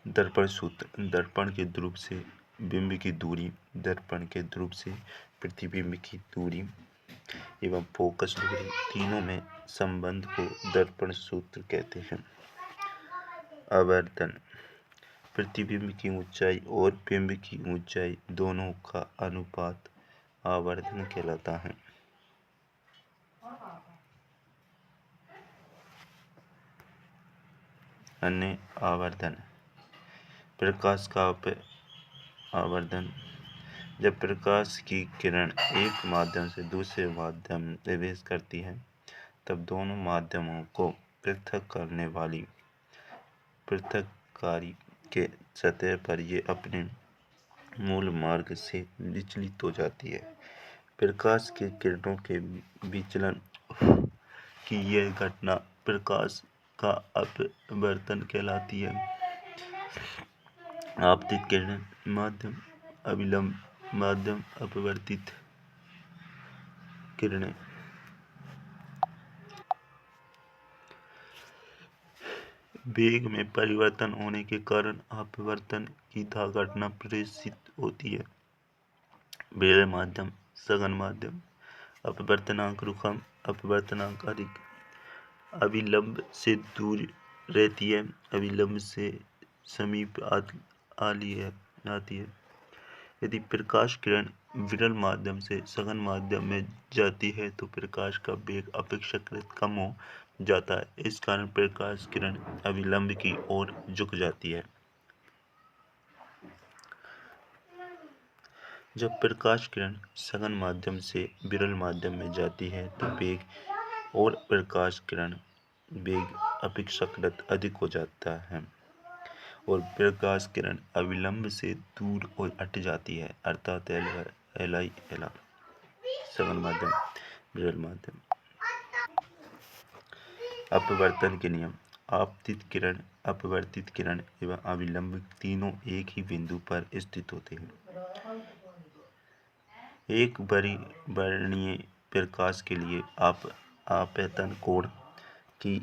दर्पण सूत्र। दर्पण के ध्रुव से बिंब की दूरी, दर्पण के ध्रुव से प्रतिबिंब की दूरी एवं फोकस दूरी, तीनों में संबंध को दर्पण सूत्र कहते हैं। आवर्धन। प्रतिबिंब की ऊंचाई और बिंब की ऊंचाई दोनों का अनुपात आवर्धन कहलाता है। अन्य आवर्धन। प्रकाश का आवर्धन। जब प्रकाश की किरण एक माध्यम से दूसरे माध्यम में प्रवेश करती है तब दोनों माध्यमों को पृथक करने वाली पृथक्कारी के सतह पर ये अपने मूल मार्ग से विचलित हो जाती है। प्रकाश के किरणों के विचलन की यह घटना प्रकाश का अपवर्तन कहलाती है। आपतित किरण, माध्यम, अभिलंब, माध्यम, अपवर्तित किरणें। वेग में परिवर्तन होने के कारण अपवर्तन की घटना प्रदर्शित होती है। विरल माध्यम, सघन माध्यम, अपवर्तनांक रुकम, अपवर्तनांक अधिक, अभिलंब से दूर रहती है, अभिलंब से समीप आती है। यदि प्रकाश किरण विरल माध्यम से सघन माध्यम में जाती है तो प्रकाश का वेग अपेक्षाकृत कम हो जाता है। इस कारण प्रकाश किरण अभिलंब की ओर झुक जाती है। जब प्रकाश किरण सघन माध्यम से विरल माध्यम में जाती है तो वेग और प्रकाश किरण वेग अपेक्षाकृत अधिक हो जाता है और प्रकाश किरण अभिलंब से दूर और हट जाती है, अर्थात एल सघन माध्यम, विरल माध्यम। अपवर्तन के नियम। आपतित किरण, अपवर्तित किरण एवं अभिलंब तीनों एक ही बिंदु पर स्थित होते हैं। एक परिवर्तनीय प्रकाश के लिए आपतन कोण की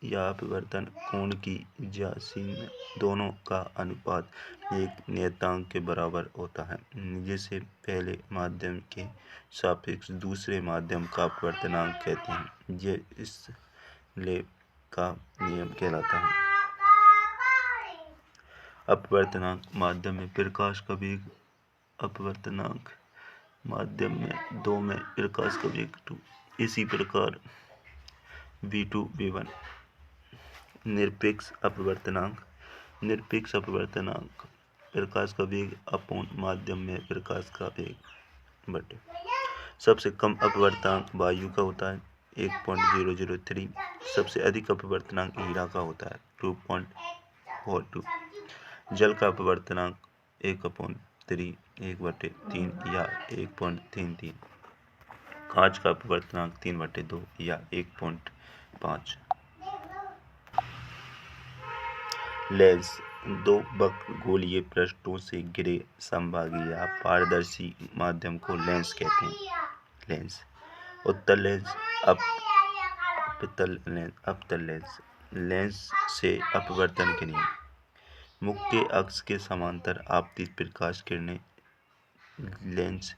या अपवर्तन कोण की ज्यामिति दोनों का अनुपात एक नियतांक के बराबर होता है, जिसे पहले माध्यम के सापेक्ष दूसरे माध्यम का अपवर्तनांक कहते हैं। यह स्नेल का नियम कहलाता है। अपवर्तनांक। माध्यम में प्रकाश का वेग, अपवर्तनांक माध्यम में 2 में प्रकाश का वेग 2। इसी प्रकार v2 v1। निरपेक्ष अपवर्तनांक। निरपेक्ष अपवर्तनांक प्रकाश का वेग अपॉन माध्यम में प्रकाश का वेग बटे। सबसे कम अपवर्तनांक वायु का होता है 1.003। सबसे अधिक अपवर्तनांक हीरा का होता है 2.42। जल का अपवर्तनांक 1/3 या 1.33। कांच का अपवर्तनांक 3/2 या 1.5। लेंस। दो वक्रगोलीय पृष्ठों से घिरे समभागी या पारदर्शी माध्यम को लेंस कहते हैं। लेंस। उत्तल लेंस, अपतल लेंस। लेंस से अपवर्तन के नियम। मुख्य अक्ष के समांतर आपतित प्रकाश किरणें लेंस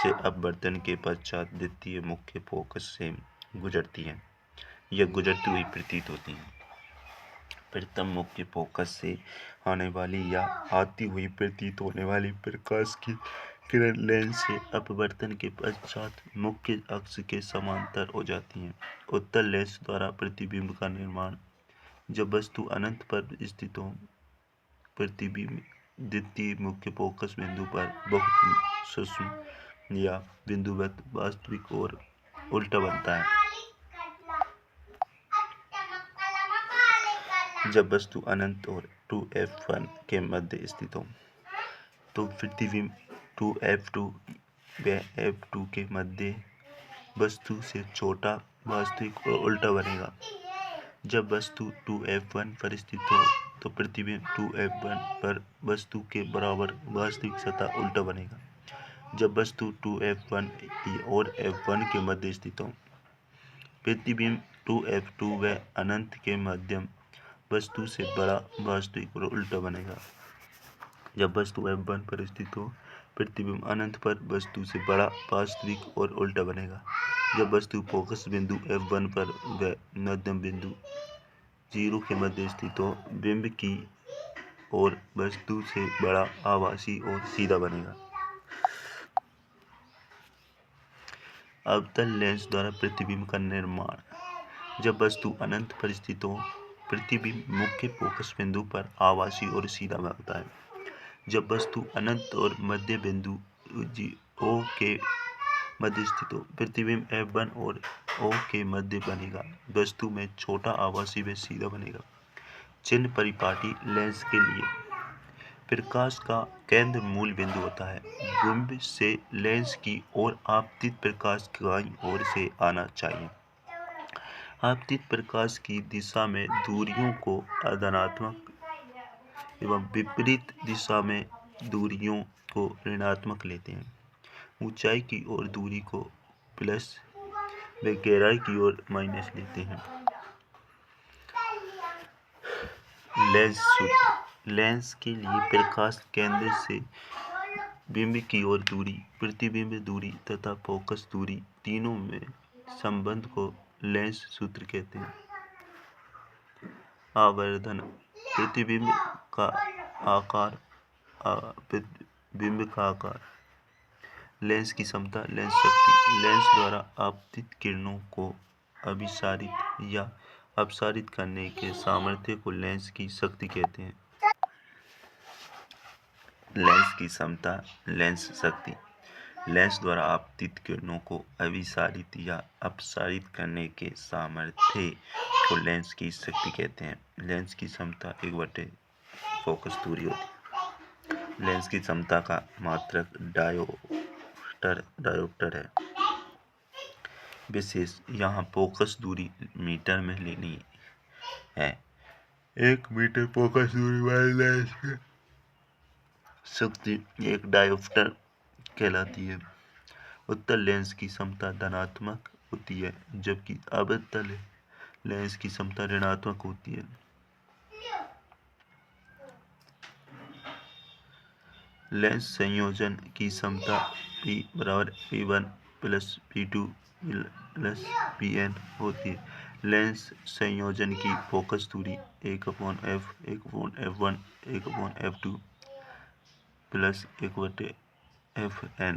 से अपवर्तन के पश्चात द्वितीय मुख्य फोकस से गुजरती हैं। यह गुजरती हुई प्रतीत होती हैं। प्रथम मुख्य फोकस से आने वाली या आती हुई प्रतीत होने वाली प्रकाश की किरण लेंस से अपवर्तन के पश्चात मुख्य अक्ष के समांतर हो जाती हैं। उत्तल लेंस द्वारा प्रतिबिंब का निर्माण। जब वस्तु अनंत पर स्थित हो, प्रतिबिंब द्वितीय मुख्य फोकस बिंदु पर बहुत सूक्ष्म या बिंदुवत, वास्तविक और उल्टा बनता है। जब वस्तु अनंत और 2f1 के मध्य स्थित हो तो प्रतिबिंब 2f2 व f2 के मध्य वस्तु से छोटा, वास्तविक और उल्टा बनेगा। जब वस्तु 2f1 पर स्थित हो तो प्रतिबिंब 2f1 पर वस्तु के बराबर, वास्तविक सतह उल्टा बनेगा। जब वस्तु 2f1 और f1 के मध्य स्थित हो, प्रतिबिंब 2f2 व अनंत के मध्य वस्तु से बड़ा वास्तविक और उल्टा बनेगा। जब वस्तु F1 पर स्थित हो, प्रतिबिंब अनंत पर वस्तु से बड़ा वास्तविक और उल्टा बनेगा। जब वस्तु फोकस बिंदु F1 पर व मध्यम बिंदु 0 के मध्य स्थित हो, बिंब की और वस्तु से बड़ा आभासी और सीधा बनेगा। अवतल लेंस द्वारा प्रतिबिंब का निर्माण। जब वस्तु अनंत पर स्थित हो, प्रतिबिंब मुख्य फोकस बिंदु पर आभासी और सीधा बनता है। जब वस्तु अनंत और मध्य बिंदु O के मध्य स्थित हो, प्रतिबिंब F1 और O के मध्य बनेगा। वस्तु में छोटा आभासी व सीधा बनेगा। चिन्ह परिपाटी लेंस के लिए। प्रकाश का केंद्र मूल बिंदु होता है। बिंब से लेंस की ओर आपतित प्रकाश दाईं ओर से आना चाहिए। आपतित प्रकाश की दिशा में दूरियों को धनात्मक एवं विपरीत दिशा में दूरियों को ऋणात्मक लेते हैं। ऊंचाई की ओर दूरी को प्लस व गहराई की ओर माइनस लेते हैं। लेंस सूत्र। लेंस के लिए प्रकाश केंद्र से बिंब की ओर दूरी, प्रतिबिंब दूरी तथा फोकस दूरी तीनों में संबंध को लेंस सूत्र कहते हैं। आवर्धन। प्रतिबिंब का आकार, बिंब का आकार। लेंस की क्षमता, लेंस शक्ति। लेंस द्वारा आपतित किरणों को अभिसारित या अपसारित करने के सामर्थ्य को लेंस की शक्ति कहते हैं। लेंस की क्षमता, लेंस शक्ति। लेंस द्वारा आपतित किरणों को अभिसारित या अपसारित करने के सामर्थ्य को लेंस की शक्ति कहते हैं। लेंस की क्षमता 1/4 फोकस दूरी होती है। लेंस की क्षमता का मात्रक डायोप्टर है। विशेष यहाँ फोकस दूरी मीटर में लेनी है। 1 मीटर फोकस दूरी वाले लेंस की शक्ति 1 डायोप्टर कहलाती है। उत्तल लेंस की क्षमता धनात्मक होती है, जबकि अवतल लेंस की क्षमता ऋणात्मक होती है। लेंस संयोजन की क्षमता P = P1 + P2 + Pn होती है। लेंस संयोजन की फोकस दूरी 1/f, 1/f1, 1/f2 + 1/fn